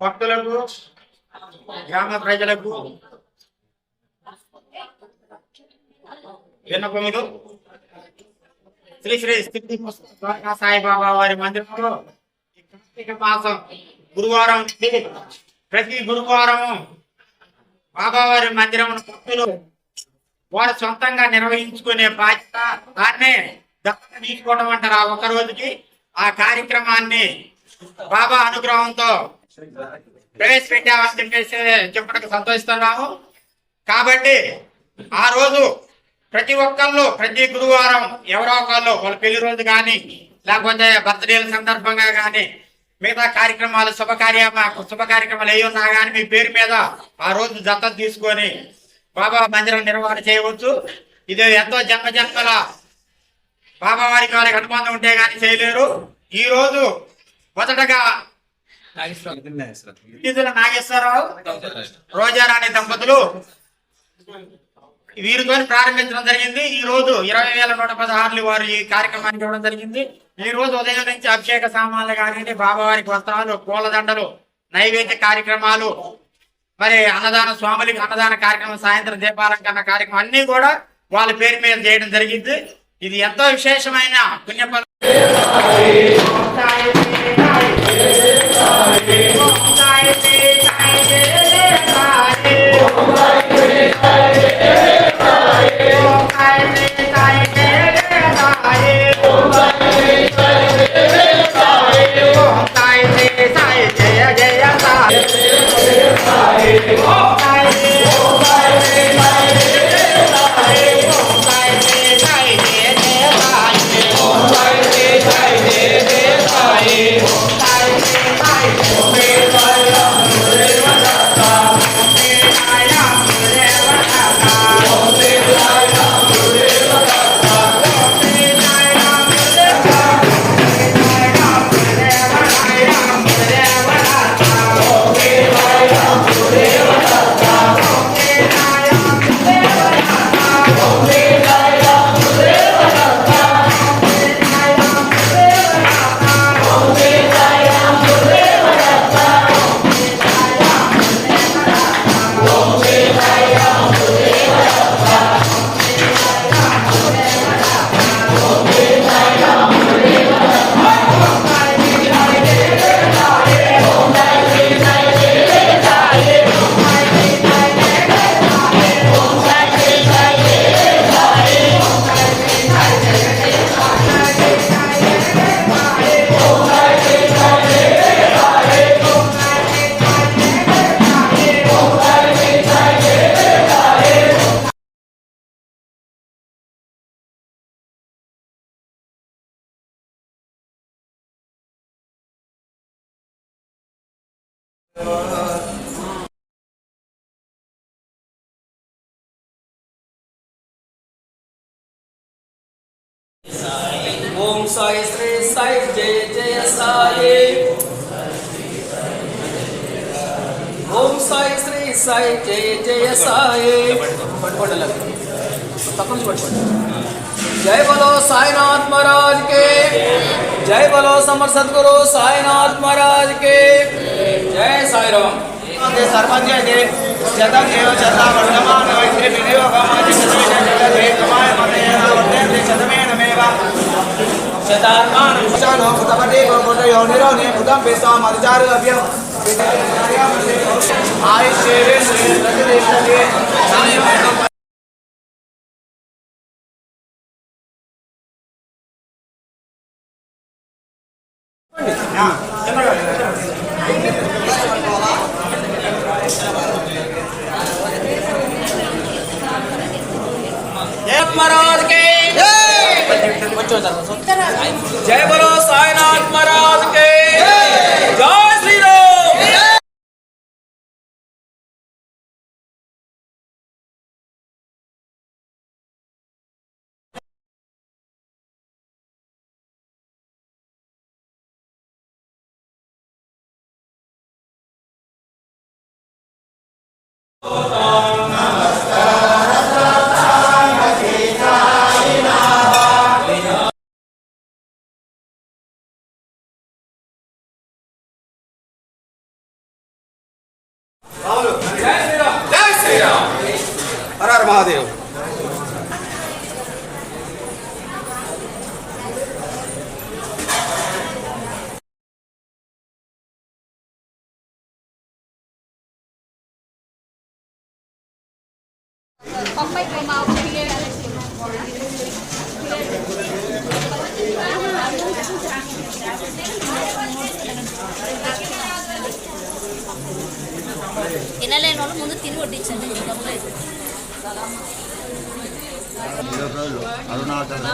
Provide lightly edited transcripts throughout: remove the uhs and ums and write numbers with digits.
భక్తులకు గ్రామ ప్రజలకు విన్నపములు. శ్రీ శ్రీ స్థితి పుస్తక సాయిబాబా వారి మందిరంలో కార్తీక మాసం గురువారం ప్రతి గురువారము బాబావారి మందిరం భక్తులు వారు సొంతంగా నిర్వహించుకునే బాధ్యత, దాన్నే దత్తత తీసుకోవడం అంటారు. ఆ ఒక రోజుకి ఆ కార్యక్రమాన్ని బాబా అనుగ్రహంతో ప్రవేశపెట్టామని చెప్పడానికి సంతోషిస్తున్నాము. కాబట్టి ఆ రోజు ప్రతి ఒక్కళ్ళు ప్రతి గురువారం ఎవరో ఒకళ్ళు వాళ్ళ పెళ్లి రోజు కానీ లేకపోతే బర్త్డేల సందర్భంగా కానీ మిగతా కార్యక్రమాలు శుభ కార్యక్రమాలు అయి ఉన్నా కానీ మీ పేరు మీద ఆ రోజు దత్తత తీసుకొని బాబా మందిరం నిర్వహణ చేయవచ్చు. ఇది ఎంతో జన్మల బాబా వారికి అనుబంధం ఉంటే కానీ చేయలేరు. ఈ రోజు మొదటగా నాగేశ్వరరావు రోజారాణి దంపతులు వీరితో ప్రారంభించడం జరిగింది. ఈ రోజు 20,116 వారు ఈ కార్యక్రమానికి ఇవ్వడం జరిగింది. ఈ రోజు ఉదయం నుంచి అభిషేక సామాన్లు కానివ్వండి, బాబావారికి వస్త్రాలు, పూలదండలు, నైవేద్య కార్యక్రమాలు, మరి అన్నదాన స్వాములకి అన్నదాన కార్యక్రమం, సాయంత్రం దీపాలంకరణ కార్యక్రమం అన్ని కూడా వాళ్ళ పేరు మీద చేయడం జరిగింది. ఇది ఎంతో విశేషమైన పుణ్యఫలం. ओम साई श्री साई जय जय साई। ओम साई श्री साई जय जय साई। जय बोलो साईनाथ महाराज के, जय बोलो समर सदगुरु साईनाथ महाराज के, जय साई राम। सर्वज्ञ दे जगत देव चता वर्तमान वैद्य विनियोग मादि सदमे जगत कमाय मतेन वर्तेन सदमेन मेवा शतात्मान विचानो मुतपदे गोदयो निरोने मुदम पेसा मर्जार अभ्यम आयुष्येवे श्री प्रतिदेशके महाराज के जय बोलो साईनाथ महाराज के जय श्री राम। తినలేని వాళ్ళు ముందు తిని వడ్డించండి అరుణాచల్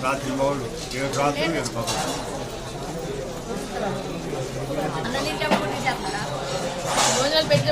రాత్రి మౌళ్ళు 7 రాత్రులు 7 పగలు. అన్న నీళ్ళు భోజనాలు పెట్టి